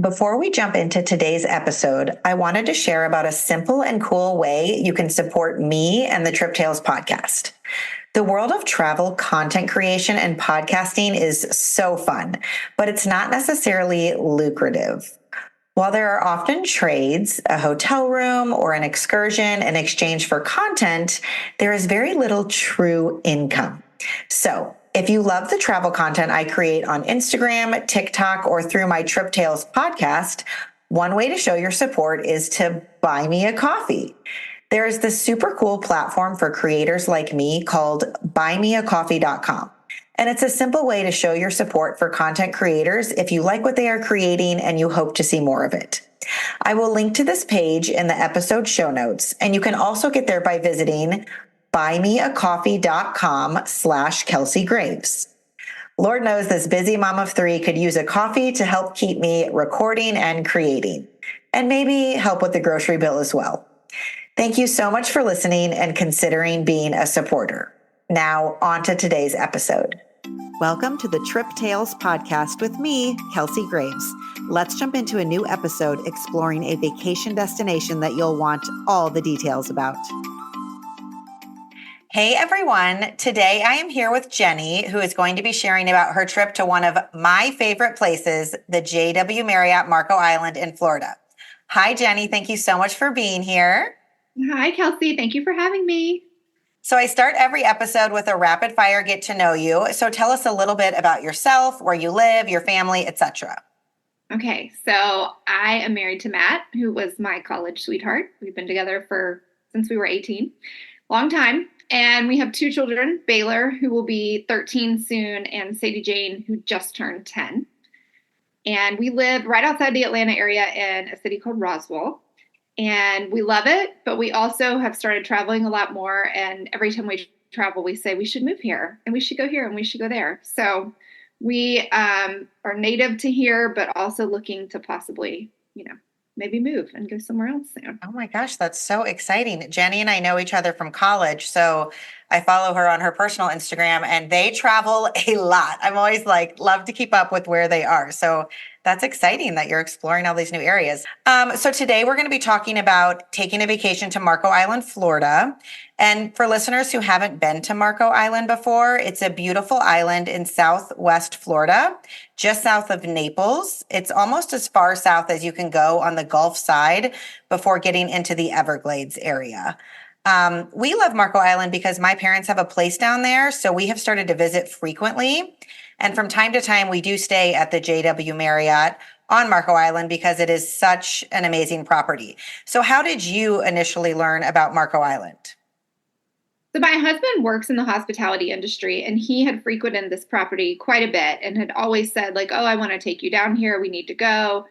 Before we jump into today's episode, I wanted to share about a simple and cool way you can support me and the Trip Tales podcast. The world of travel content creation and podcasting is so fun, but it's not necessarily lucrative. While there are often trades, a hotel room or an excursion in exchange for content, there is very little true income. So if you love the travel content I create on Instagram, TikTok, or through my Trip Tales podcast, one way to show your support is to buy me a coffee. There is this super cool platform for creators like me called buymeacoffee.com. And it's a simple way to show your support for content creators if you like what they are creating and you hope to see more of it. I will link to this page in the episode show notes, and you can also get there by visiting buymeacoffee.com/Kelsey Graves. Lord knows this busy mom of three could use a coffee to help keep me recording and creating, and maybe help with the grocery bill as well. Thank you so much for listening and considering being a supporter. Now, on to today's episode. Welcome to the Trip Tales podcast with me, Kelsey Graves. Let's jump into a new episode exploring a vacation destination that you'll want all the details about. Hey everyone, today I am here with Jenni, who is going to be sharing about her trip to one of my favorite places, the JW Marriott Marco Island in Florida. Hi Jenni, thank you so much for being here. Hi Kelsey, thank you for having me. So I start every episode with a rapid fire get to know you. So tell us a little bit about yourself, where you live, your family, etc. Okay, so I am married to Matt, who was my college sweetheart. We've been together since we were 18, long time. And we have two children, Baylor, who will be 13 soon, and Sadie Jane, who just turned 10. And we live right outside the Atlanta area in a city called Roswell. And we love it, but we also have started traveling a lot more. And every time we travel, we say we should move here, and we should go here, and we should go there. So we are native to here, but also looking to possibly, maybe move and go somewhere else soon. Oh my gosh, that's so exciting. Jenni and I know each other from college, so I follow her on her personal Instagram, and they travel a lot. I'm always love to keep up with where they are. So that's exciting that you're exploring all these new areas. So today we're going to be talking about taking a vacation to Marco Island, Florida. And for listeners who haven't been to Marco Island before, it's a beautiful island in southwest Florida, just south of Naples. It's almost as far south as you can go on the Gulf side before getting into the Everglades area. We love Marco Island because my parents have a place down there, so we have started to visit frequently. And from time to time, we do stay at the JW Marriott on Marco Island because it is such an amazing property. So how did you initially learn about Marco Island? So my husband works in the hospitality industry, and he had frequented this property quite a bit and had always said I want to take you down here. We need to go.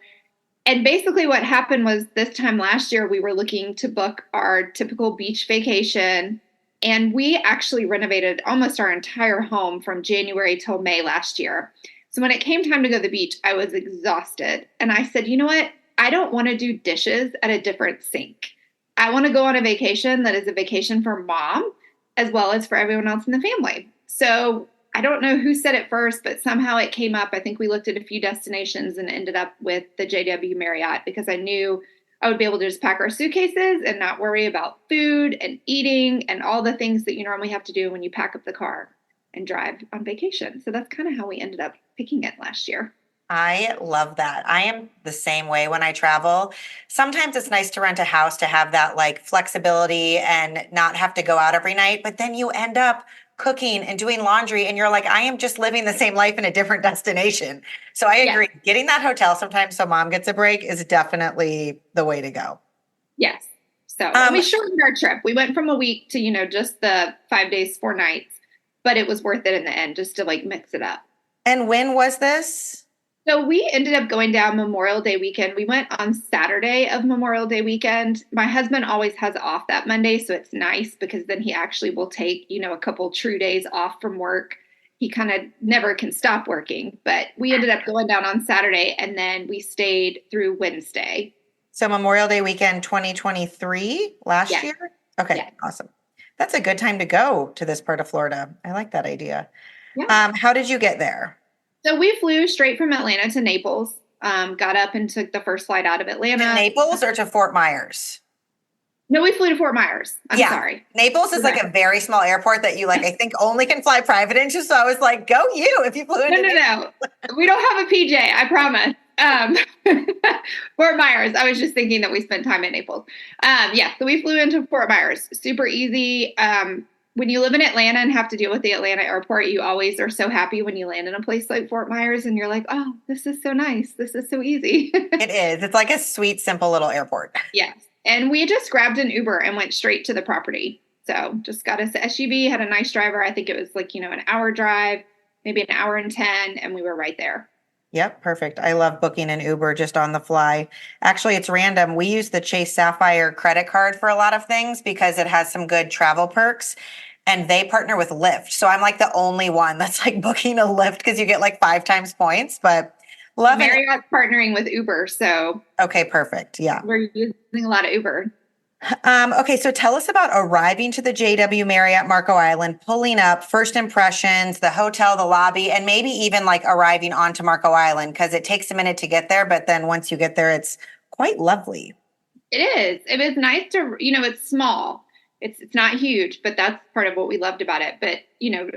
And basically what happened was this time last year, we were looking to book our typical beach vacation. And we actually renovated almost our entire home from January till May last year. So when it came time to go to the beach, I was exhausted. And I said, you know what? I don't want to do dishes at a different sink. I want to go on a vacation that is a vacation for mom as well as for everyone else in the family. So I don't know who said it first, but somehow it came up. I think we looked at a few destinations and ended up with the JW Marriott because I knew I would be able to just pack our suitcases and not worry about food and eating and all the things that you normally have to do when you pack up the car and drive on vacation. So that's kind of how we ended up picking it last year. I love that. I am the same way when I travel. Sometimes it's nice to rent a house to have that flexibility and not have to go out every night, but then you end up cooking and doing laundry and you're like, I am just living the same life in a different destination. So I agree. Yeah. Getting that hotel sometimes so mom gets a break is definitely the way to go. Yes. So we shortened our trip. We went from a week to, just the 5 days, 4 nights, but it was worth it in the end just to mix it up. And when was this? So we ended up going down Memorial Day weekend. We went on Saturday of Memorial Day weekend. My husband always has off that Monday, so it's nice because then he actually will take, a couple true days off from work. He kind of never can stop working, but we ended up going down on Saturday and then we stayed through Wednesday. So Memorial Day weekend 2023 last year? Okay, yes. Awesome. That's a good time to go to this part of Florida. I like that idea. Yeah. How did you get there? So we flew straight from Atlanta to Naples, got up and took the first flight out of Atlanta. To Naples or to Fort Myers? No, we flew to Fort Myers. I'm sorry. Naples is like a very small airport that you I think only can fly private into. So I was like, go you if you flew into No. We don't have a PJ, I promise. Fort Myers. I was just thinking that we spent time in Naples. So we flew into Fort Myers. Super easy. When you live in Atlanta and have to deal with the Atlanta airport, you always are so happy when you land in a place like Fort Myers and you're like, oh, this is so nice. This is so easy. It is. It's like a sweet, simple little airport. Yes. And we just grabbed an Uber and went straight to the property. So just got us the SUV, had a nice driver. I think it was an hour drive, maybe an hour and 10, and we were right there. Yep, perfect. I love booking an Uber just on the fly. Actually, it's random. We use the Chase Sapphire credit card for a lot of things because it has some good travel perks, and they partner with Lyft. So I'm like the only one that's booking a Lyft because you get 5 times points, but love it. Marriott's partnering with Uber, so. Okay, perfect. Yeah. We're using a lot of Uber. Okay, so tell us about arriving to the JW Marriott Marco Island, pulling up, first impressions, the hotel, the lobby, and maybe even arriving onto Marco Island because it takes a minute to get there, but then once you get there, it's quite lovely. It is. It was nice to, it's small. It's not huge, but that's part of what we loved about it. But,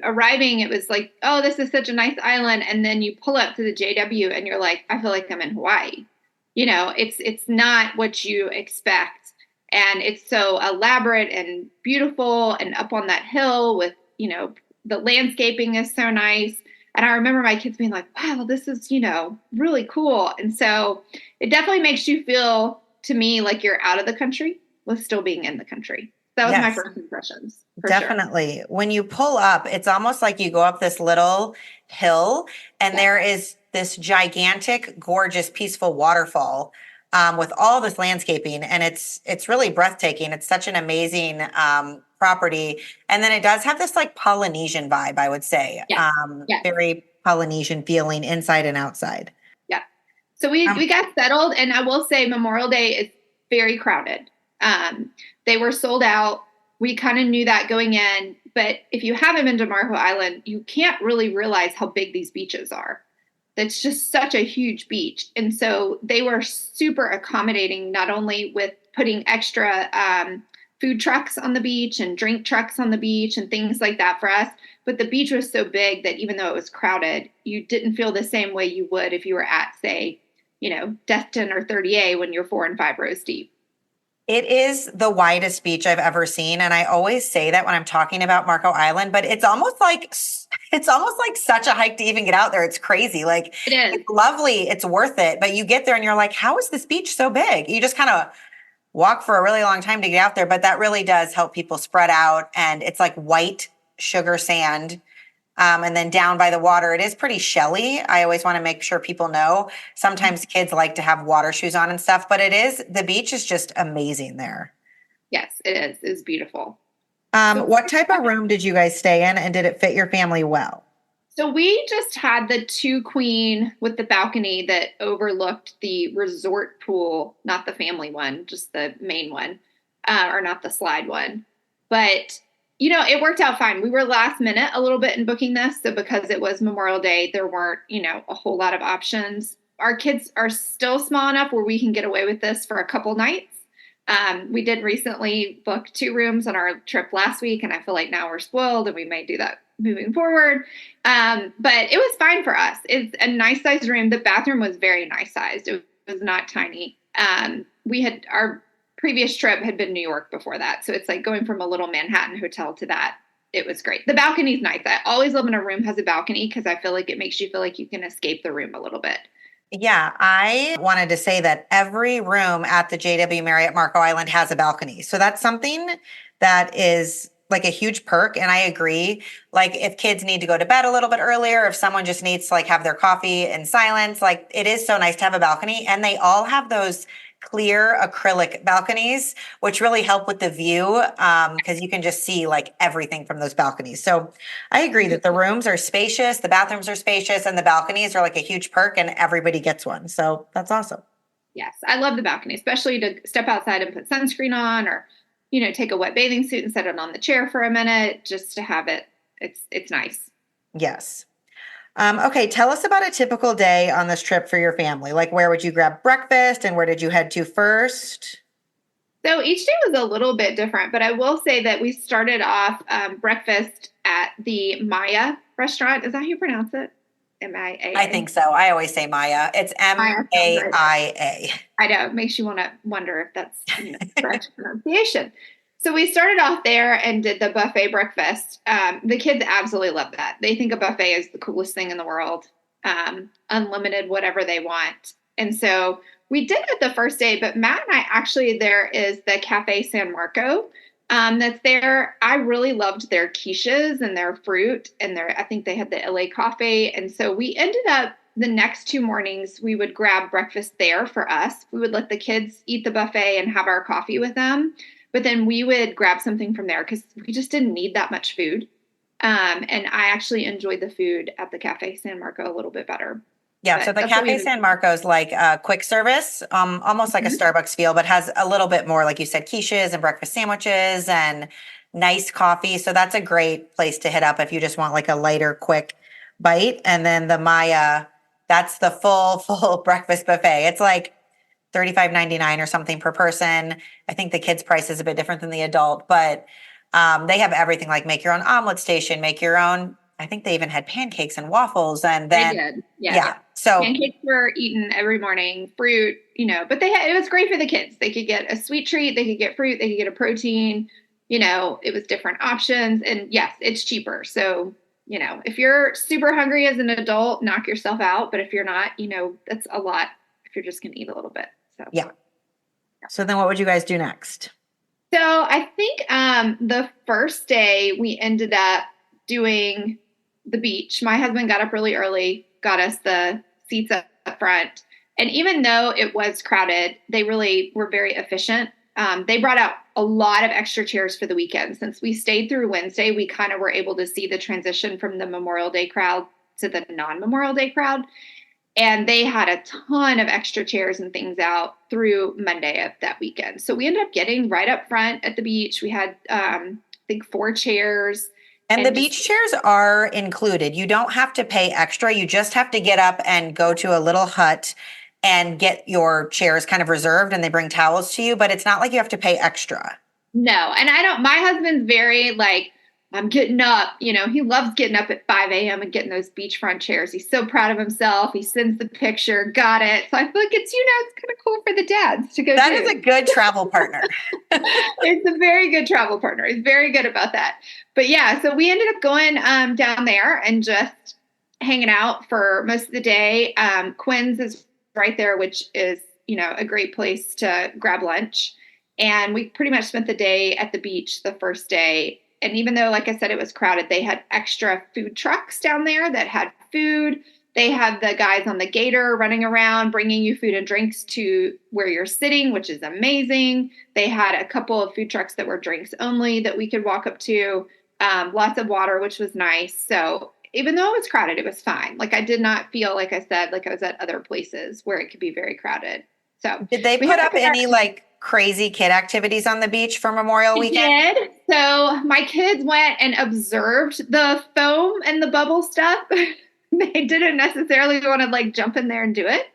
arriving, it was like, oh, this is such a nice island. And then you pull up to the JW and you're like, I feel like I'm in Hawaii. It's not what you expect. And it's so elaborate and beautiful and up on that hill with, the landscaping is so nice. And I remember my kids being like, wow, this is, really cool. And so it definitely makes you feel, to me, like you're out of the country with still being in the country. That was my first impressions. Definitely. Sure. When you pull up, it's almost like you go up this little hill and there is this gigantic, gorgeous, peaceful waterfall with all this landscaping. And it's really breathtaking. It's such an amazing property. And then it does have this Polynesian vibe, I would say. Very Polynesian feeling inside and outside. Yeah. So we got settled, and I will say Memorial Day is very crowded. They were sold out. We kind of knew that going in, but if you haven't been to Marco Island, you can't really realize how big these beaches are. That's just such a huge beach. And so they were super accommodating, not only with putting extra food trucks on the beach and drink trucks on the beach and things like that for us, but the beach was so big that even though it was crowded, you didn't feel the same way you would if you were at, say, Destin or 30A when you're 4 and 5 rows deep. It is the widest beach I've ever seen. And I always say that when I'm talking about Marco Island, but it's almost like such a hike to even get out there. It's crazy. It is. It's lovely. It's worth it. But you get there and you're like, how is this beach so big? You just kind of walk for a really long time to get out there. But that really does help people spread out. And it's like white sugar sand. And then down by the water, it is pretty shelly. I always want to make sure people know. Sometimes kids like to have water shoes on and stuff, but the beach is just amazing there. Yes, it is. It's beautiful. What type of room did you guys stay in, and did it fit your family well? So we just had the 2 queen with the balcony that overlooked the resort pool, not the family one, just the main one, or not the slide one. But it worked out fine. We were last minute a little bit in booking this. So because it was Memorial Day, there weren't, a whole lot of options. Our kids are still small enough where we can get away with this for a couple nights. We did recently book 2 rooms on our trip last week, and I feel like now we're spoiled and we might do that moving forward. But it was fine for us. It's a nice sized room. The bathroom was very nice sized. It was not tiny. Our previous trip had been New York before that. So it's like going from a little Manhattan hotel to that. It was great. The balcony's nice. I always love when a room has a balcony because I feel like it makes you feel like you can escape the room a little bit. Yeah, I wanted to say that every room at the JW Marriott Marco Island has a balcony. So that's something that is a huge perk. And I agree. If kids need to go to bed a little bit earlier, if someone just needs to have their coffee in silence, it is so nice to have a balcony. And they all have those clear acrylic balconies, which really help with the view because you can just see everything from those balconies. So I agree that the rooms are spacious, the bathrooms are spacious, and the balconies are a huge perk, and everybody gets one. So that's awesome. Yes, I love the balcony, especially to step outside and put sunscreen on, or take a wet bathing suit and set it on the chair for a minute just to have it. It's nice. Yes. Okay, tell us about a typical day on this trip for your family. Like, where would you grab breakfast and where did you head to first? So each day was a little bit different, but I will say that we started off breakfast at the Maya restaurant. Is that how you pronounce it? I M-I-A-A. think so. I always say Maya. It's Maya sounds right. Maia. I know. It makes you want to wonder if that's correct pronunciation. So we started off there and did the buffet breakfast. The kids absolutely love that. They think a buffet is the coolest thing in the world, unlimited, whatever they want. And so we did it the first day, but Matt and I actually, there is the Cafe San Marco that's there. I really loved their quiches and their fruit and I think they had the LA coffee. And so we ended up the next 2 mornings, we would grab breakfast there for us. We would let the kids eat the buffet and have our coffee with them. But then we would grab something from there because we just didn't need that much food. And I actually enjoyed the food at the Cafe San Marco a little bit better. Yeah, But so the that's what we Cafe ended San Marco's like a quick service, almost like a Starbucks feel, but has a little bit more, like you said, quiches and breakfast sandwiches and nice coffee. So that's a great place to hit up if you just want like a lighter, quick bite. And then the Maya, that's the full breakfast buffet. It's like $35.99 or something per person. I think the kids' price is a bit different than the adult, but they have everything like make your own omelet station, make your own. I think they even had pancakes and waffles, and They then did. yeah. So pancakes were eaten every morning, fruit, but it was great for the kids. They could get a sweet treat, they could get fruit, they could get a protein, it was different options. And yes, it's cheaper. So, if you're super hungry as an adult, knock yourself out. But if you're not, that's a lot if you're just going to eat a little bit. So, yeah. So then what would you guys do next? So I think the first day we ended up doing the beach. My husband got up really early, got us the seats up front. And even though it was crowded, they really were very efficient. They brought out a lot of extra chairs for the weekend. Since we stayed through Wednesday, we kind of were able to see the transition from the Memorial Day crowd to the non-Memorial Day crowd. And they had a ton of extra chairs and things out through Monday of that weekend. So we ended up getting right up front at the beach. We had, I think, 4 chairs. And the beach chairs are included. You don't have to pay extra. You just have to get up and go to a little hut and get your chairs kind of reserved, and they bring towels to you, but it's not like you have to pay extra. No. And my husband's very like, I'm getting up, he loves getting up at 5 a.m. and getting those beachfront chairs. He's so proud of himself. He sends the picture, got it. So I feel like it's kind of cool for the dads to go That is a good travel partner. It's a very good travel partner. He's very good about that. But yeah, so we ended up going down there and just hanging out for most of the day. Quinn's is right there, which is, a great place to grab lunch. And we pretty much spent the day at the beach the first day. And even though, like I said, it was crowded, they had extra food trucks down there that had food. They had the guys on the gator running around, bringing you food and drinks to where you're sitting, which is amazing. They had a couple of food trucks that were drinks only that we could walk up to. Lots of water, which was nice. So even though it was crowded, it was fine. Like I did not feel, like I said, like I was at other places where it could be very crowded. So did they put up any like crazy kid activities on the beach for Memorial Weekend? Did. So my kids went and observed the foam and the bubble stuff. They didn't necessarily want to like jump in there and do it,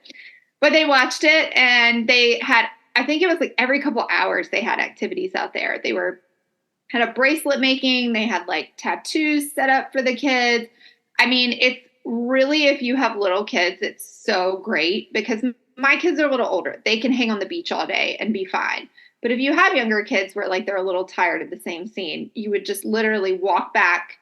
but they watched it and they had, I think it was like every couple hours they had activities out there. They had a bracelet making. They had like tattoos set up for the kids. I mean, it's really, if you have little kids, it's so great because my kids are a little older. They can hang on the beach all day and be fine. But if you have younger kids where like they're a little tired of the same scene, you would just literally walk back,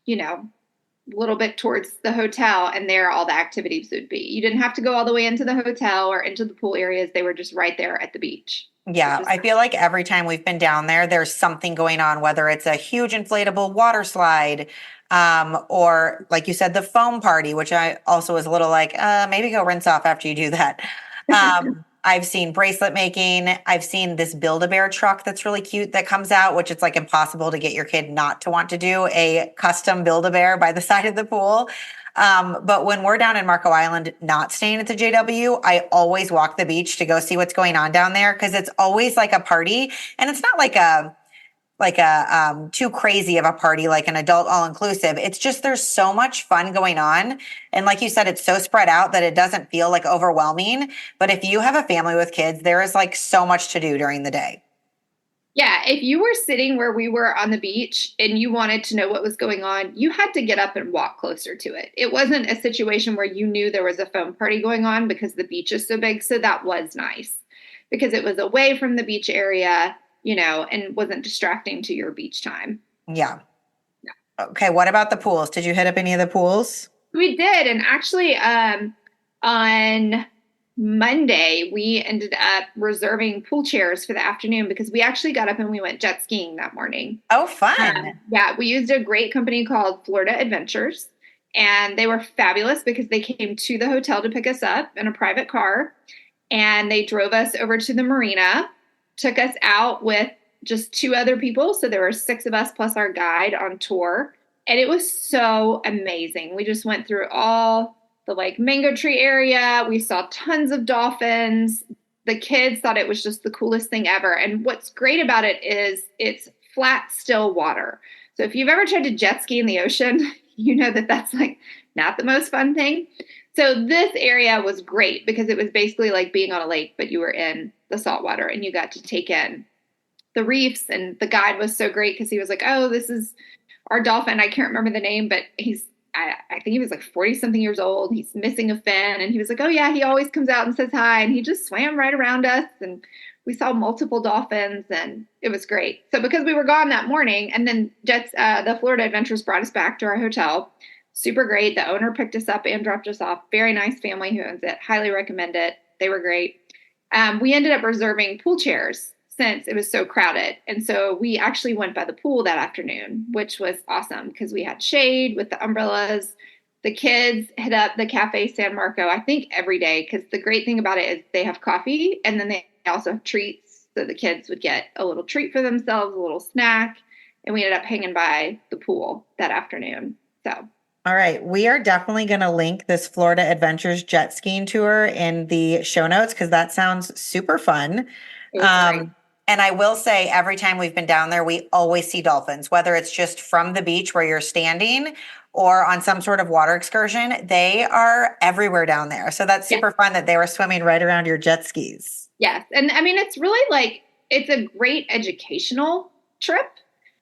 a little bit towards the hotel and there all the activities would be. You didn't have to go all the way into the hotel or into the pool areas. They were just right there at the beach. Yeah, I feel like every time we've been down there, there's something going on, whether it's a huge inflatable water slide, or like you said, the foam party, which I also was a little like, maybe go rinse off after you do that. I've seen bracelet making. I've seen this Build-A-Bear truck that's really cute that comes out, which it's like impossible to get your kid not to want to do a custom Build-A-Bear by the side of the pool. But when we're down in Marco Island, not staying at the JW, I always walk the beach to go see what's going on down there because it's always like a party. And it's not like a like a too crazy of a party, like an adult all inclusive. It's just there's so much fun going on. And like you said, it's so spread out that it doesn't feel like overwhelming. But if you have a family with kids, there is like so much to do during the day. Yeah, if you were sitting where we were on the beach and you wanted to know what was going on, you had to get up and walk closer to it. It wasn't a situation where you knew there was a foam party going on because the beach is so big. So that was nice because it was away from the beach area, and wasn't distracting to your beach time. Yeah. Yeah. Okay. What about the pools? Did you hit up any of the pools? We did. And actually, on Monday, we ended up reserving pool chairs for the afternoon because we actually got up and we went jet skiing that morning. Oh, fun. Yeah, we used a great company called Florida Adventures, and they were fabulous because they came to the hotel to pick us up in a private car, and they drove us over to the marina, took us out with just two other people. So there were six of us plus our guide on tour, and it was so amazing. We just went through all the like mango tree area. We saw tons of dolphins. The kids thought it was just the coolest thing ever. And what's great about it is it's flat, still water. So if you've ever tried to jet ski in the ocean, you know that that's like not the most fun thing. So this area was great because it was basically like being on a lake, but you were in the salt water and you got to take in the reefs. And the guide was so great because he was like, oh, this is our dolphin. I can't remember the name, but I think he was like 40 something years old. He's missing a fin. And he was like, oh yeah, he always comes out and says hi. And he just swam right around us. And we saw multiple dolphins and it was great. So because we were gone that morning and then the Florida Adventures brought us back to our hotel, super great. The owner picked us up and dropped us off. Very nice family who owns it. Highly recommend it. They were great. We ended up reserving pool chairs since it was so crowded. And so we actually went by the pool that afternoon, which was awesome because we had shade with the umbrellas. The kids hit up the Cafe San Marco, I think every day, because the great thing about it is they have coffee and then they also have treats. So the kids would get a little treat for themselves, a little snack. And we ended up hanging by the pool that afternoon. So. All right. We are definitely going to link this Florida Adventures jet skiing tour in the show notes because that sounds super fun. And I will say every time we've been down there, we always see dolphins, whether it's just from the beach where you're standing or on some sort of water excursion. They are everywhere down there. So that's super fun that they were swimming right around your jet skis. Yes. And I mean, it's really like, it's a great educational trip.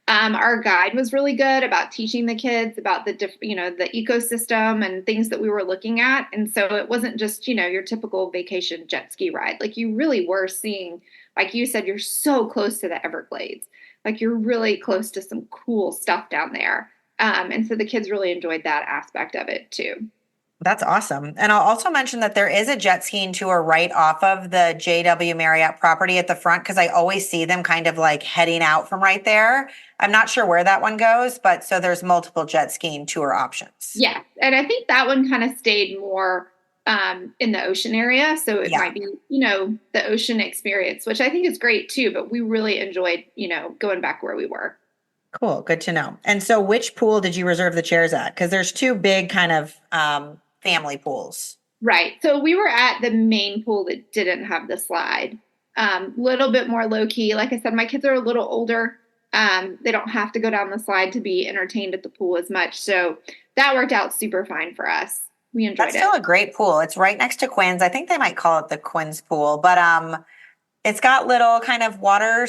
Our guide was really good about teaching the kids about the ecosystem and things that we were looking at. And so it wasn't just, your typical vacation jet ski ride. Like you really were seeing, like you said, you're so close to the Everglades. Like you're really close to some cool stuff down there. And so the kids really enjoyed that aspect of it too. That's awesome. And I'll also mention that there is a jet skiing tour right off of the JW Marriott property at the front because I always see them kind of like heading out from right there. I'm not sure where that one goes, but so there's multiple jet skiing tour options. Yeah. And I think that one kind of stayed more in the ocean area. So it might be, the ocean experience, which I think is great too, but we really enjoyed, going back where we were. Cool. Good to know. And so which pool did you reserve the chairs at? Because there's two big kind of family pools. Right. So we were at the main pool that didn't have the slide. Little bit more low key. Like I said, my kids are a little older. They don't have to go down the slide to be entertained at the pool as much. So that worked out super fine for us. We enjoyed it. That's still a great pool. It's right next to Quinn's. I think they might call it the Quinn's pool, but it's got little kind of water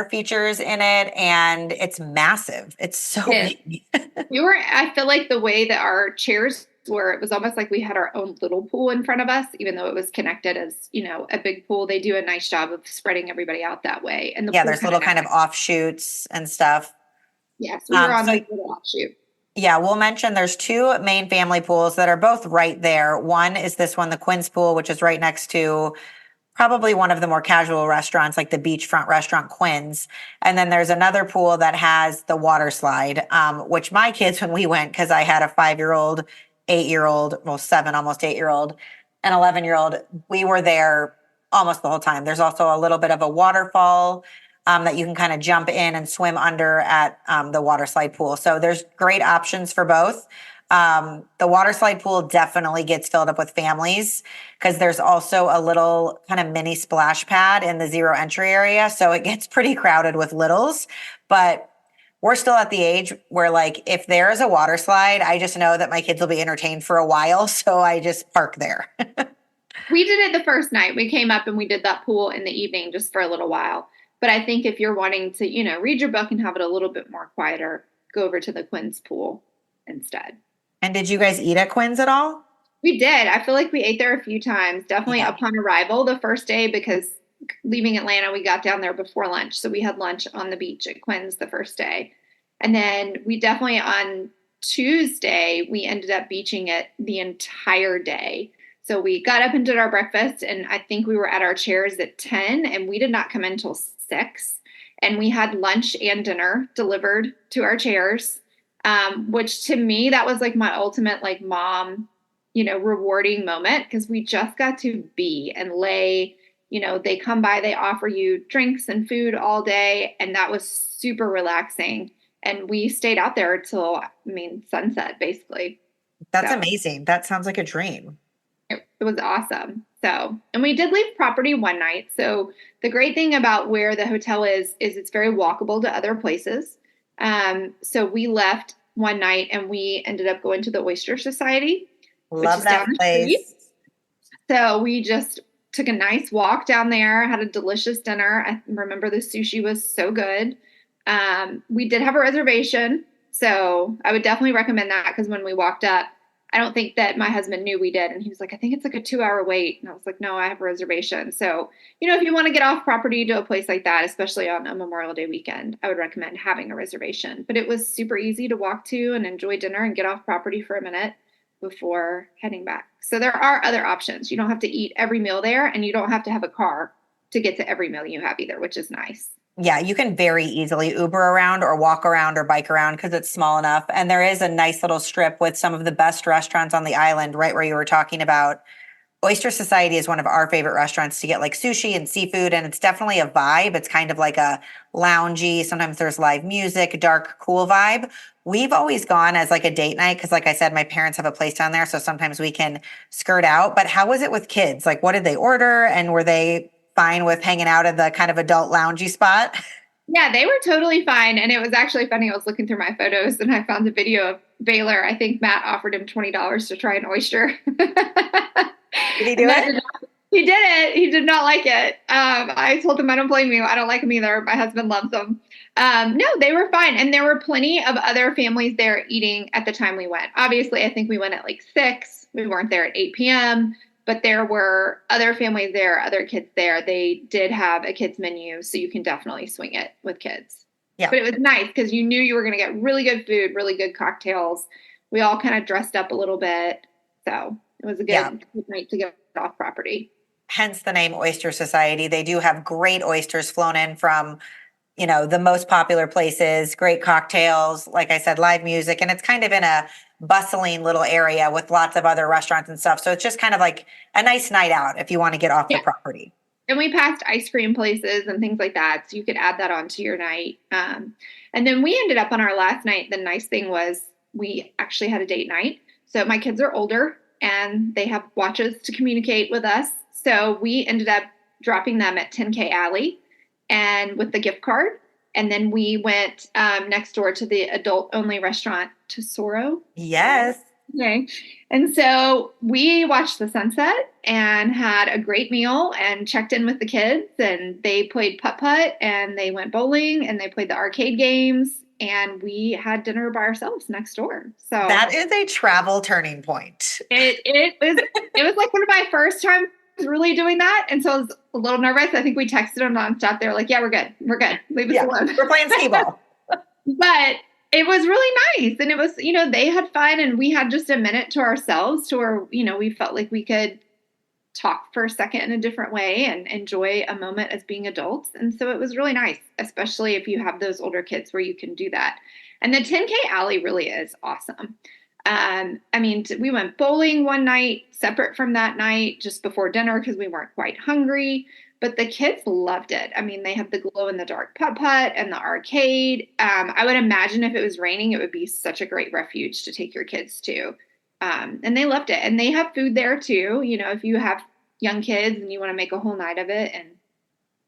features in it, and it's massive. It's so big. I feel like the way that our chairs were, it was almost like we had our own little pool in front of us, even though it was connected as, a big pool. They do a nice job of spreading everybody out that way. And there's little kind of offshoots and stuff. Yes, we were on the little offshoot. Yeah, we'll mention there's two main family pools that are both right there. One is this one, the Quinn's pool, which is right next to probably one of the more casual restaurants, like the beachfront restaurant Quinn's. And then there's another pool that has the water slide, which my kids, when we went, because I had a 5-year-old, 8-year-old, well, 7, almost 8-year-old, and 11-year-old, we were there almost the whole time. There's also a little bit of a waterfall that you can kind of jump in and swim under at the water slide pool. So there's great options for both. The water slide pool definitely gets filled up with families because there's also a little kind of mini splash pad in the zero entry area. So it gets pretty crowded with littles, but we're still at the age where like, if there is a water slide, I just know that my kids will be entertained for a while. So I just park there. We did it the first night. We came up and we did that pool in the evening just for a little while. But I think if you're wanting to, read your book and have it a little bit more quieter, go over to the Quinn's pool instead. And did you guys eat at Quinn's at all? We did. I feel like we ate there a few times, definitely upon arrival the first day, because leaving Atlanta, we got down there before lunch. So we had lunch on the beach at Quinn's the first day. And then we definitely on Tuesday, we ended up beaching it the entire day. So we got up and did our breakfast, and I think we were at our chairs at 10, and we did not come in until 6. And we had lunch and dinner delivered to our chairs, which to me, that was like my ultimate like mom, rewarding moment, because we just got to be and lay, they come by, they offer you drinks and food all day. And that was super relaxing. And we stayed out there till, sunset, basically. That's amazing. That sounds like a dream. It was awesome. So, and we did leave property one night. So the great thing about where the hotel is it's very walkable to other places. So we left one night and we ended up going to the Oyster Society. Love that place. So we just took a nice walk down there, had a delicious dinner. I remember the sushi was so good. We did have a reservation. So I would definitely recommend that, because when we walked up, I don't think that my husband knew we did. And he was like, I think it's like a 2-hour wait. And I was like, no, I have a reservation. So, if you want to get off property to a place like that, especially on a Memorial Day weekend, I would recommend having a reservation. But it was super easy to walk to and enjoy dinner and get off property for a minute before heading back. So there are other options. You don't have to eat every meal there, and you don't have to have a car to get to every meal you have either, which is nice. Yeah, you can very easily Uber around or walk around or bike around because it's small enough. And there is a nice little strip with some of the best restaurants on the island, right where you were talking about. Oyster Society is one of our favorite restaurants to get like sushi and seafood. And it's definitely a vibe. It's kind of like a loungy. Sometimes there's live music, dark, cool vibe. We've always gone as like a date night because, like I said, my parents have a place down there. So sometimes we can skirt out. But how was it with kids? Like, what did they order? And were they fine with hanging out at the kind of adult loungy spot? Yeah, they were totally fine. And it was actually funny. I was looking through my photos and I found a video of Baylor. I think Matt offered him $20 to try an oyster. Did he do it? He did it. He did not like it. I told him I don't blame you. I don't like them either. My husband loves them. No, they were fine. And there were plenty of other families there eating at the time we went. Obviously, I think we went at like 6. We weren't there at 8 p.m., but there were other families there, other kids there. They did have a kids menu, so you can definitely swing it with kids. Yeah. But it was nice because you knew you were going to get really good food, really good cocktails. We all kind of dressed up a little bit. So it was a good night to get off property. Hence the name Oyster Society. They do have great oysters flown in from, the most popular places, great cocktails, like I said, live music. And it's kind of in a bustling little area with lots of other restaurants and stuff. So it's just kind of like a nice night out if you want to get off the property. And we passed ice cream places and things like that. So you could add that onto your night. And then we ended up on our last night. The nice thing was we actually had a date night. So my kids are older and they have watches to communicate with us. So we ended up dropping them at 10K Alley and with the gift card. And then we went next door to the adult-only restaurant, Tesoro. Yes. Okay. And so we watched the sunset and had a great meal and checked in with the kids. And they played putt-putt and they went bowling and they played the arcade games. And we had dinner by ourselves next door. So that is a travel turning point. It was like one of my first times really doing that. And so I was a little nervous. I think we texted them nonstop. They were like, yeah, we're good. We're good. Leave us alone. We're playing skee-ball. But it was really nice. And it was, they had fun and we had just a minute to ourselves to where, we felt like we could talk for a second in a different way and enjoy a moment as being adults. And so it was really nice, especially if you have those older kids where you can do that. And the 10K Alley really is awesome. I mean, we went bowling one night, separate from that night, just before dinner because we weren't quite hungry. But the kids loved it. I mean, they have the glow in the dark putt putt and the arcade. I would imagine if it was raining, it would be such a great refuge to take your kids to. And they loved it. And they have food there too. You know, if you have young kids and you want to make a whole night of it and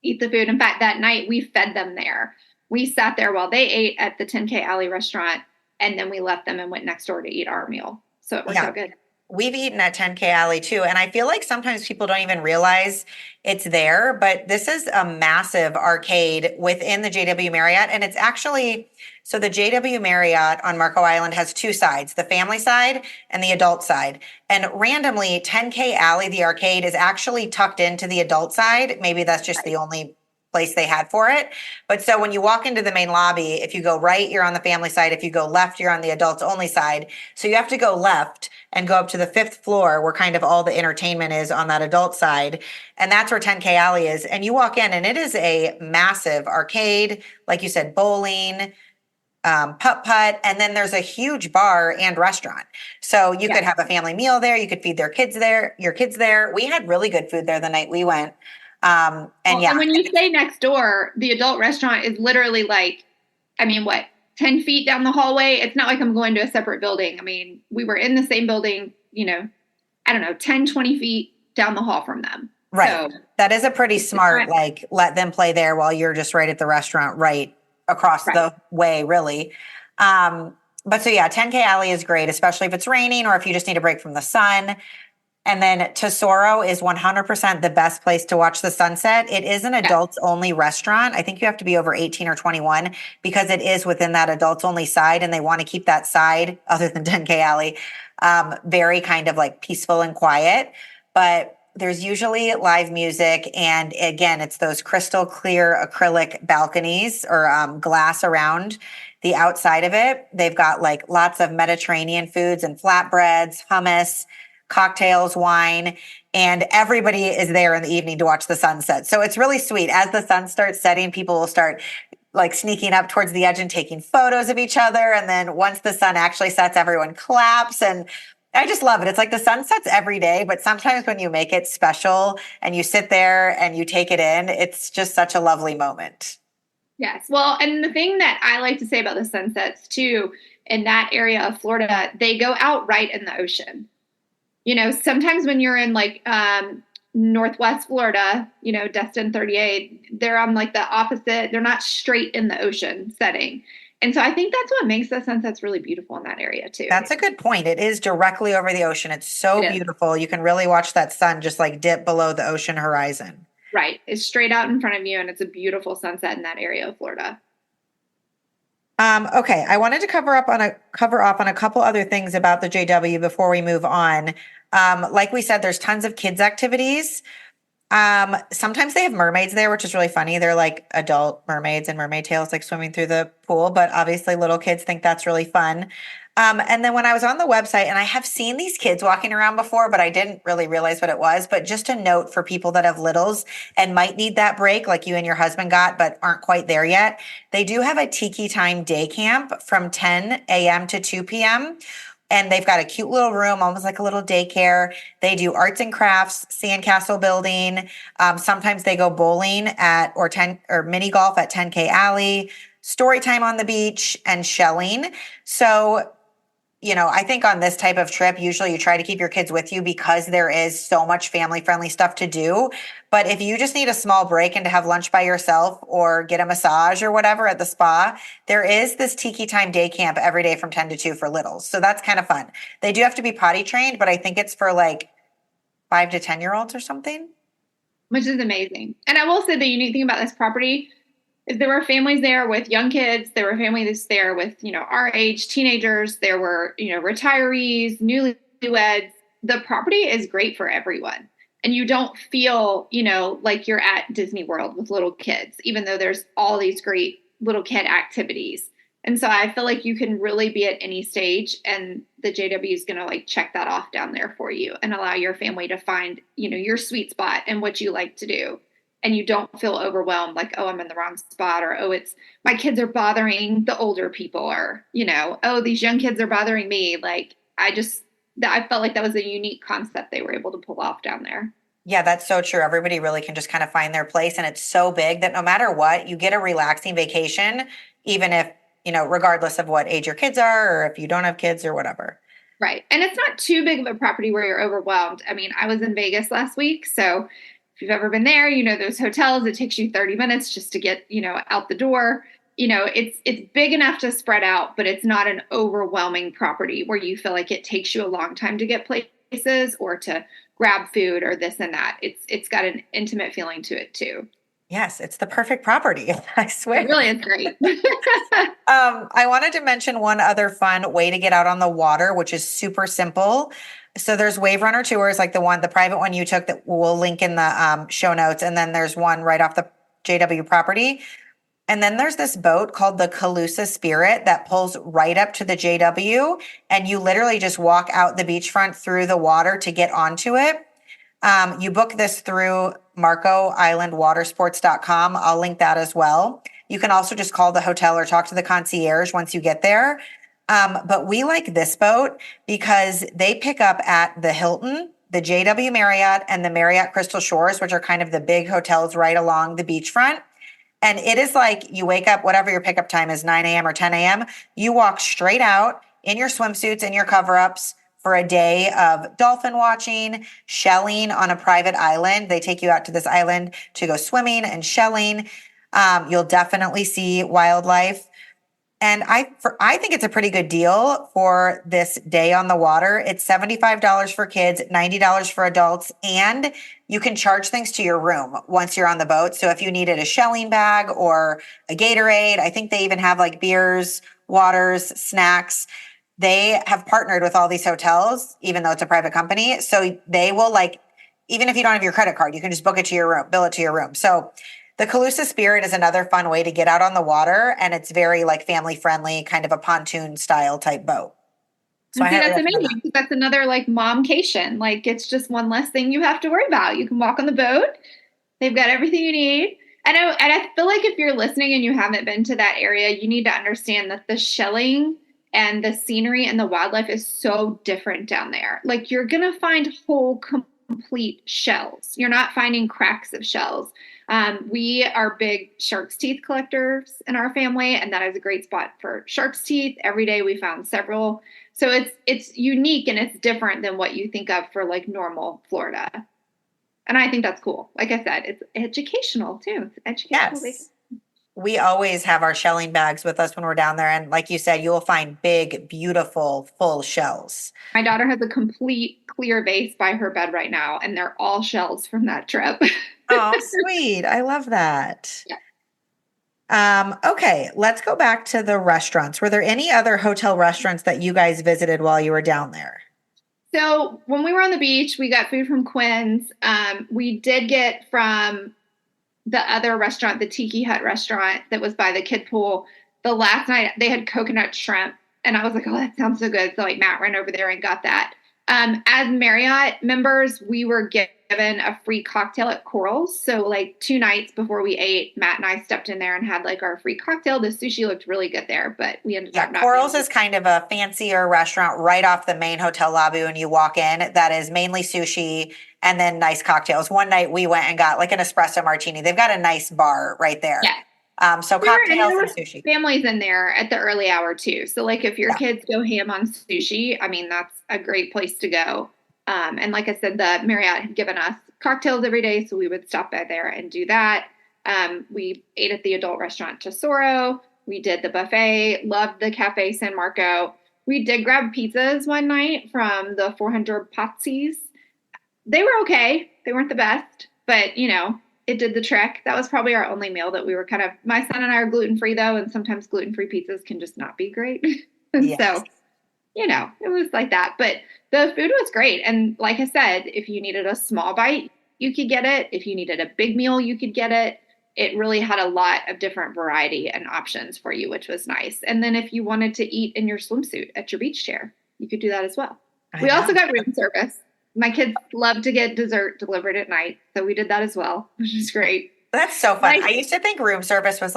eat the food. In fact, that night we fed them there. We sat there while they ate at the 10K Alley restaurant, and then we left them and went next door to eat our meal. So it worked out good. We've eaten at 10K Alley too. And I feel like sometimes people don't even realize it's there, but this is a massive arcade within the JW Marriott. And it's actually, so the JW Marriott on Marco Island has two sides, the family side and the adult side. And randomly 10K Alley, the arcade, is actually tucked into the adult side. Maybe that's just the only place they had for it. But so when you walk into the main lobby, if you go right, you're on the family side. If you go left, you're on the adults only side. So you have to go left and go up to the fifth floor where kind of all the entertainment is on that adult side. And that's where 10K Alley is. And you walk in and it is a massive arcade, like you said, bowling, putt-putt, and then there's a huge bar and restaurant. So you could have a family meal there. You could feed your kids there. We had really good food there the night we went. And when you say next door, the adult restaurant is literally like, I mean, what, 10 feet down the hallway? It's not like I'm going to a separate building. I mean, we were in the same building, you know, I don't know, 10, 20 feet down the hall from them. Right. So, that is a pretty smart, like, let them play there while you're just right at the restaurant, right across the way, really. But so, yeah, 10K Alley is great, especially if it's raining or if you just need a break from the sun. And then Tesoro is 100% the best place to watch the sunset. It is an adults only restaurant. I think you have to be over 18 or 21 because it is within that adults only side. And they want to keep that side, other than 10K Alley, very kind of like peaceful and quiet. But there's usually live music. And again, it's those crystal clear acrylic balconies or glass around the outside of it. They've got like lots of Mediterranean foods and flatbreads, hummus, cocktails, wine, and everybody is there in the evening to watch the sunset. So it's really sweet. As the sun starts setting, people will start like sneaking up towards the edge and taking photos of each other. And then once the sun actually sets, everyone claps. And I just love it. It's like the sun sets every day, but sometimes when you make it special and you sit there and you take it in, it's just such a lovely moment. Yes. Well, and the thing that I like to say about the sunsets too, in that area of Florida, they go out right in the ocean. You know, sometimes when you're in like Northwest Florida, you know, Destin 38, they're on like the opposite. They're not straight in the ocean setting. And so I think that's what makes the sunsets really beautiful in that area too. That's a good point. It is directly over the ocean. It's so beautiful. You can really watch that sun just like dip below the ocean horizon. Right. It's straight out in front of you and it's a beautiful sunset in that area of Florida. Okay, I wanted to cover off on a couple other things about the JW before we move on. Like we said, there's tons of kids activities. Sometimes they have mermaids there, which is really funny. They're like adult mermaids and mermaid tails, like swimming through the pool, but obviously little kids think that's really fun. And then when I was on the website, and I have seen these kids walking around before, but I didn't really realize what it was. But just a note for people that have littles and might need that break, like you and your husband got, but aren't quite there yet. They do have a Tiki Time day camp from 10 a.m. to 2 p.m. And they've got a cute little room, almost like a little daycare. They do arts and crafts, sandcastle building. Sometimes they go bowling or mini golf at 10K Alley, story time on the beach, and shelling. So, you know, I think on this type of trip, usually you try to keep your kids with you because there is so much family-friendly stuff to do. But if you just need a small break and to have lunch by yourself or get a massage or whatever at the spa, there is this Tiki Time day camp every day from 10 to 2 for littles. So that's kind of fun. They do have to be potty trained, but I think it's for like 5 to 10-year-olds or something. Which is amazing. And I will say the unique thing about this property is there were families there with young kids. There were families there with, you know, our age, teenagers. There were, you know, retirees, newlyweds. The property is great for everyone. And you don't feel, you know, like you're at Disney World with little kids, even though there's all these great little kid activities. And so I feel like you can really be at any stage and the JW is going to like check that off down there for you and allow your family to find, you know, your sweet spot and what you like to do. And you don't feel overwhelmed like, oh, I'm in the wrong spot, or, oh, it's my kids are bothering the older people, or, you know, oh, these young kids are bothering me. Like, I felt like that was a unique concept they were able to pull off down there. Yeah, that's so true. Everybody really can just kind of find their place. And it's so big that no matter what, you get a relaxing vacation, even if, regardless of what age your kids are, or if you don't have kids or whatever. Right. And it's not too big of a property where you're overwhelmed. I mean, I was in Vegas last week. So if you've ever been there, those hotels, it takes you 30 minutes just to get, out the door. It's big enough to spread out, but it's not an overwhelming property where you feel like it takes you a long time to get places or to grab food or this and that. It's got an intimate feeling to it too. Yes, it's the perfect property. I swear. It really is great. I wanted to mention one other fun way to get out on the water, which is super simple. So there's Wave Runner tours, like the private one you took that we'll link in the show notes. And then there's one right off the JW property. And then there's this boat called the Costa Spirit that pulls right up to the JW. And you literally just walk out the beachfront through the water to get onto it. You book this through Marco Island Watersports.com. I'll link that as well. You can also just call the hotel or talk to the concierge once you get there. But we like this boat because they pick up at the Hilton, the JW Marriott, and the Marriott Crystal Shores, which are kind of the big hotels right along the beachfront. And it is like you wake up, whatever your pickup time is, 9 a.m. or 10 a.m., you walk straight out in your swimsuits and your cover-ups for a day of dolphin watching, shelling on a private island. They take you out to this island to go swimming and shelling. You'll definitely see wildlife. And I think it's a pretty good deal for this day on the water. It's $75 for kids, $90 for adults, and you can charge things to your room once you're on the boat. So if you needed a shelling bag or a Gatorade, I think they even have like beers, waters, snacks. They have partnered with all these hotels, even though it's a private company. So they will even if you don't have your credit card, you can just book it to your room, bill it to your room. So the Costa Spirit is another fun way to get out on the water, and it's very family friendly, kind of a pontoon style type boat. So that's amazing. That's another momcation. It's just one less thing you have to worry about. You can walk on the boat. They've got everything you need. And I feel like if you're listening and you haven't been to that area, you need to understand that the shelling and the scenery and the wildlife is so different down there. You're going to find whole complete shells. You're not finding cracks of shells. We are big shark's teeth collectors in our family, and that is a great spot for shark's teeth. Every day we found several. So it's unique and it's different than what you think of for normal Florida. And I think that's cool. Like I said, it's educational too. It's educational. Yes. We always have our shelling bags with us when we're down there. And like you said, you will find big, beautiful, full shells. My daughter has a complete clear vase by her bed right now, and they're all shells from that trip. Oh, sweet. I love that. Yeah. Okay, let's go back to the restaurants. Were there any other hotel restaurants that you guys visited while you were down there? So when we were on the beach, we got food from Quinn's. We did get from the other restaurant, the Tiki Hut restaurant that was by the kid pool. The last night they had coconut shrimp, and I was like, oh, that sounds so good. So Matt ran over there and got that. As Marriott members, we were given a free cocktail at Coral's. So 2 nights before we ate, Matt and I stepped in there and had our free cocktail. The sushi looked really good there, but we ended up not. Coral's is kind of a fancier restaurant right off the main hotel lobby when you walk in. That is mainly sushi and then nice cocktails. One night we went and got an espresso martini. They've got a nice bar right there. Yeah. So cocktails and sushi. Families in there at the early hour too. So if your kids go ham on sushi, I mean, that's a great place to go. And like I said, the Marriott had given us cocktails every day, so we would stop by there and do that. We ate at the adult restaurant Tesoro. We did the buffet, loved the Cafe San Marco. We did grab pizzas one night from the 400 Patsies. They were okay. They weren't the best, but it did the trick. That was probably our only meal that we were my son and I are gluten-free though, and sometimes gluten-free pizzas can just not be great. Yes. So, it was like that. But the food was great. And like I said, if you needed a small bite, you could get it. If you needed a big meal, you could get it. It really had a lot of different variety and options for you, which was nice. And then if you wanted to eat in your swimsuit at your beach chair, you could do that as well. We also got room service. My kids love to get dessert delivered at night. So we did that as well, which is great. That's so fun. I used to think room service was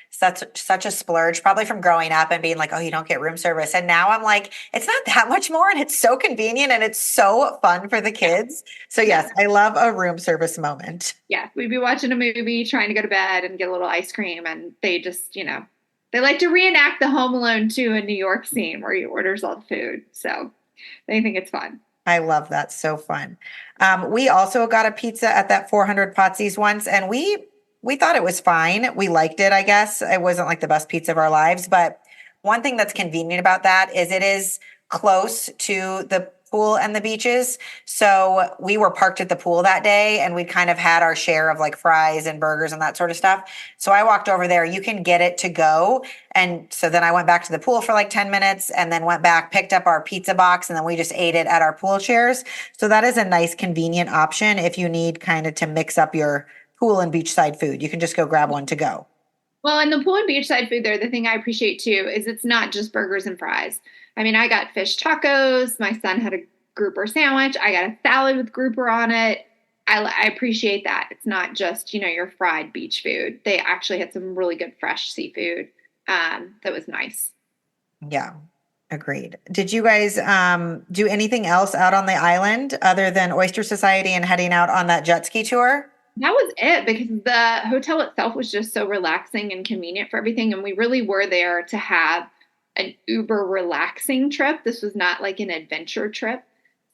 such a splurge, probably from growing up and being like, oh, you don't get room service. And now I'm like, it's not that much more, and it's so convenient and it's so fun for the kids. So yes, I love a room service moment. Yeah, we'd be watching a movie, trying to go to bed and get a little ice cream, and they just, they like to reenact the Home Alone 2 in New York scene where he orders all the food. So they think it's fun. I love that. So fun. We also got a pizza at that 400 Potsy's once, and we thought it was fine. We liked it, I guess. It wasn't like the best pizza of our lives, but one thing that's convenient about that is it is close to the pool and the beaches. So we were parked at the pool that day, and we kind of had our share of like fries and burgers and that sort of stuff. So I walked over there. You can get it to go. And so then I went back to the pool for like 10 minutes and then went back, picked up our pizza box, and then we just ate it at our pool chairs. So that is a nice, convenient option if you need kind of to mix up your pool and beachside food. You can just go grab one to go. Well, and the pool and beachside food there, the thing I appreciate too is it's not just burgers and fries. I mean, I got fish tacos. My son had a grouper sandwich. I got a salad with grouper on it. I appreciate that. It's not just, your fried beach food. They actually had some really good fresh seafood that was nice. Yeah, agreed. Did you guys do anything else out on the island other than Oyster Society and heading out on that jet ski tour? That was it, because the hotel itself was just so relaxing and convenient for everything. And we really were there to have an uber relaxing trip. This was not like an adventure trip.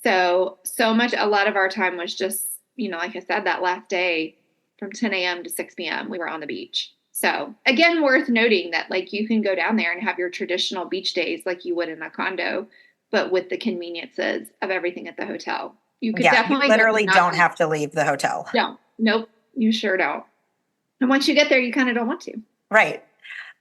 So much, a lot of our time was just, like I said, that last day from 10 a.m. to 6 p.m., we were on the beach. So again, worth noting that like you can go down there and have your traditional beach days like you would in a condo, but with the conveniences of everything at the hotel. You could definitely you literally don't have to leave the hotel. No, nope, you sure don't. And once you get there, you kind of don't want to. Right.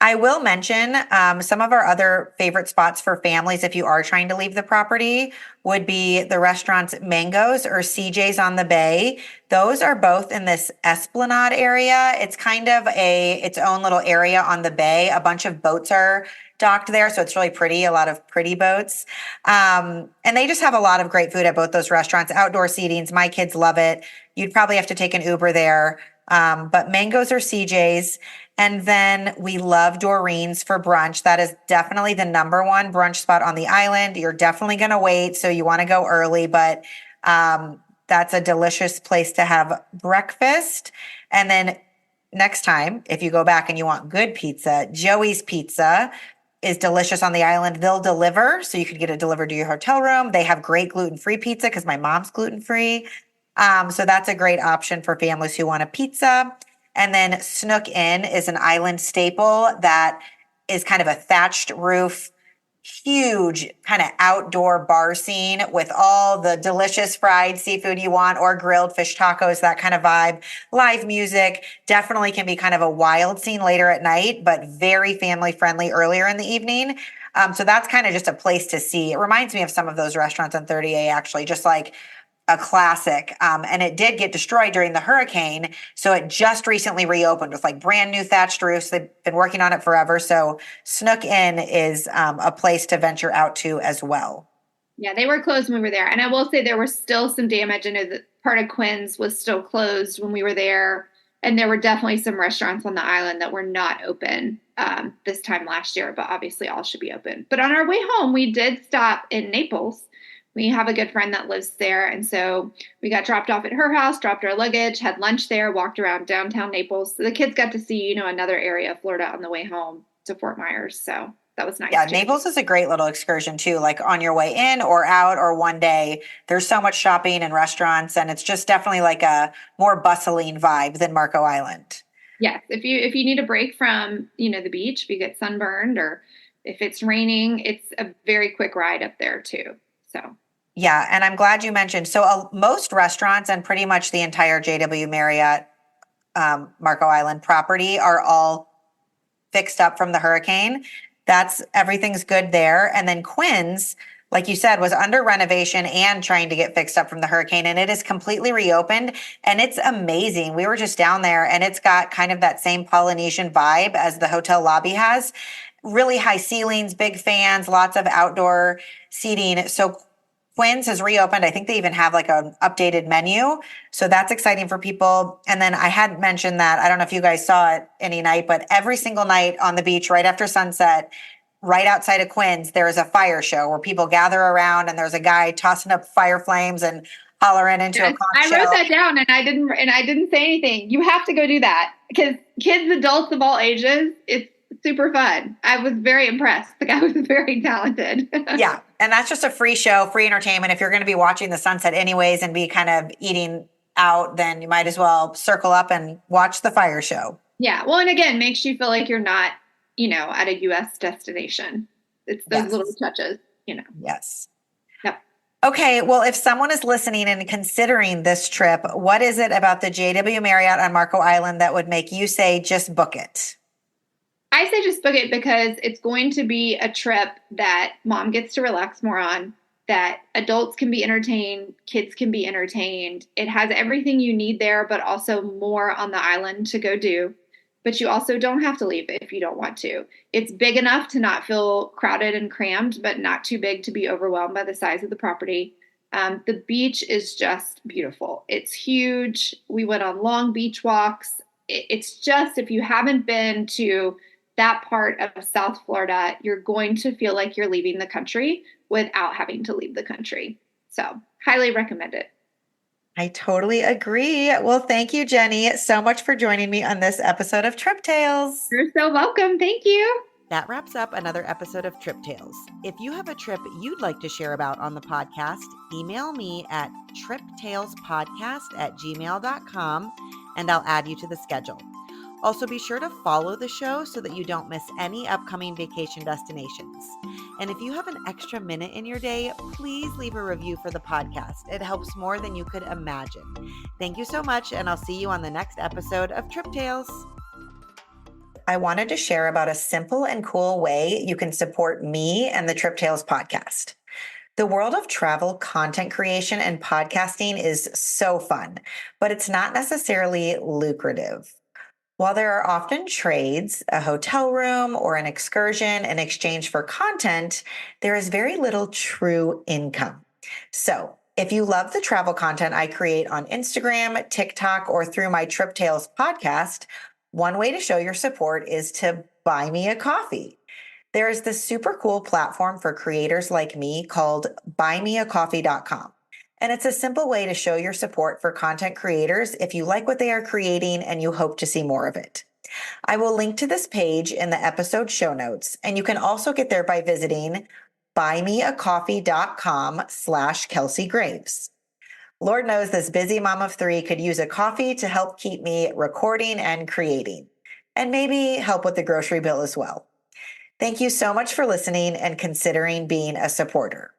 I will mention some of our other favorite spots for families if you are trying to leave the property would be the restaurants Mangoes or CJ's on the Bay. Those are both in this Esplanade area. It's kind of its own little area on the bay. A bunch of boats are docked there, so it's really pretty, a lot of pretty boats. And they just have a lot of great food at both those restaurants, outdoor seatings. My kids love it. You'd probably have to take an Uber there. But Mangoes or CJ's. And then we love Doreen's for brunch. That is definitely the number one brunch spot on the island. You're definitely going to wait, so you want to go early, but that's a delicious place to have breakfast. And then next time, if you go back and you want good pizza, Joey's Pizza is delicious on the island. They'll deliver, so you can get it delivered to your hotel room. They have great gluten-free pizza because my mom's gluten-free. So that's a great option for families who want a pizza. And then Snook Inn is an island staple that is kind of a thatched roof, huge kind of outdoor bar scene with all the delicious fried seafood you want or grilled fish tacos, that kind of vibe. Live music definitely can be kind of a wild scene later at night, but very family friendly earlier in the evening. So that's kind of just a place to see. It reminds me of some of those restaurants on 30A, actually, just like a classic. And it did get destroyed during the hurricane. So it just recently reopened with like brand new thatched roofs. They've been working on it forever. So Snook Inn is a place to venture out to as well. Yeah, they were closed when we were there. And I will say there was still some damage. I know that part of Quinn's was still closed when we were there. And there were definitely some restaurants on the island that were not open this time last year, but obviously all should be open. But on our way home, we did stop in Naples. We have a good friend that lives there. And so we got dropped off at her house, dropped our luggage, had lunch there, walked around downtown Naples. So the kids got to see, another area of Florida on the way home to Fort Myers. So that was nice. Yeah, Naples is a great little excursion too, like on your way in or out or one day. There's so much shopping and restaurants, and it's just definitely like a more bustling vibe than Marco Island. Yes. If you need a break from, the beach, if you get sunburned or if it's raining, it's a very quick ride up there too. So. Yeah, and I'm glad you mentioned. So most restaurants and pretty much the entire JW Marriott Marco Island property are all fixed up from the hurricane. Everything's good there. And then Quinn's, like you said, was under renovation and trying to get fixed up from the hurricane. And it is completely reopened. And it's amazing. We were just down there and it's got kind of that same Polynesian vibe as the hotel lobby has. Really high ceilings, big fans, lots of outdoor seating. So Quinn's has reopened. I think they even have like an updated menu. So that's exciting for people. And then I had mentioned that, I don't know if you guys saw it any night, but every single night on the beach, right after sunset, right outside of Quinn's, there is a fire show where people gather around and there's a guy tossing up fire flames and hollering into a conch I shell. wrote that down and I didn't say anything. You have to go do that because kids, adults of all ages, it's super fun. I was very impressed. The guy was very talented. Yeah. And that's just a free show, free entertainment. If you're going to be watching the sunset anyways and be kind of eating out, then you might as well circle up and watch the fire show. Yeah. Well, and again, makes you feel like you're not, at a U.S. destination. It's those little touches, Yes. Yep. Okay. Well, if someone is listening and considering this trip, what is it about the JW Marriott on Marco Island that would make you say, just book it? I say just book it because it's going to be a trip that mom gets to relax more on, that adults can be entertained, kids can be entertained. It has everything you need there, but also more on the island to go do. But you also don't have to leave if you don't want to. It's big enough to not feel crowded and crammed, but not too big to be overwhelmed by the size of the property. The beach is just beautiful. It's huge. We went on long beach walks. It's just, if you haven't been to that part of South Florida, you're going to feel like you're leaving the country without having to leave the country. So highly recommend it. I totally agree. Well, thank you, Jenni, so much for joining me on this episode of Trip Tales. You're so welcome. Thank you. That wraps up another episode of Trip Tales. If you have a trip you'd like to share about on the podcast, email me at triptalespodcast@gmail.com and I'll add you to the schedule. Also, be sure to follow the show so that you don't miss any upcoming vacation destinations. And if you have an extra minute in your day, please leave a review for the podcast. It helps more than you could imagine. Thank you so much, and I'll see you on the next episode of Trip Tales. I wanted to share about a simple and cool way you can support me and the Trip Tales podcast. The world of travel content creation and podcasting is so fun, but it's not necessarily lucrative. While there are often trades, a hotel room or an excursion in exchange for content, there is very little true income. So if you love the travel content I create on Instagram, TikTok, or through my Trip Tales podcast, one way to show your support is to buy me a coffee. There is this super cool platform for creators like me called buymeacoffee.com. And it's a simple way to show your support for content creators if you like what they are creating and you hope to see more of it. I will link to this page in the episode show notes, and you can also get there by visiting buymeacoffee.com/Kelsey Graves. Lord knows this busy mom of three could use a coffee to help keep me recording and creating, and maybe help with the grocery bill as well. Thank you so much for listening and considering being a supporter.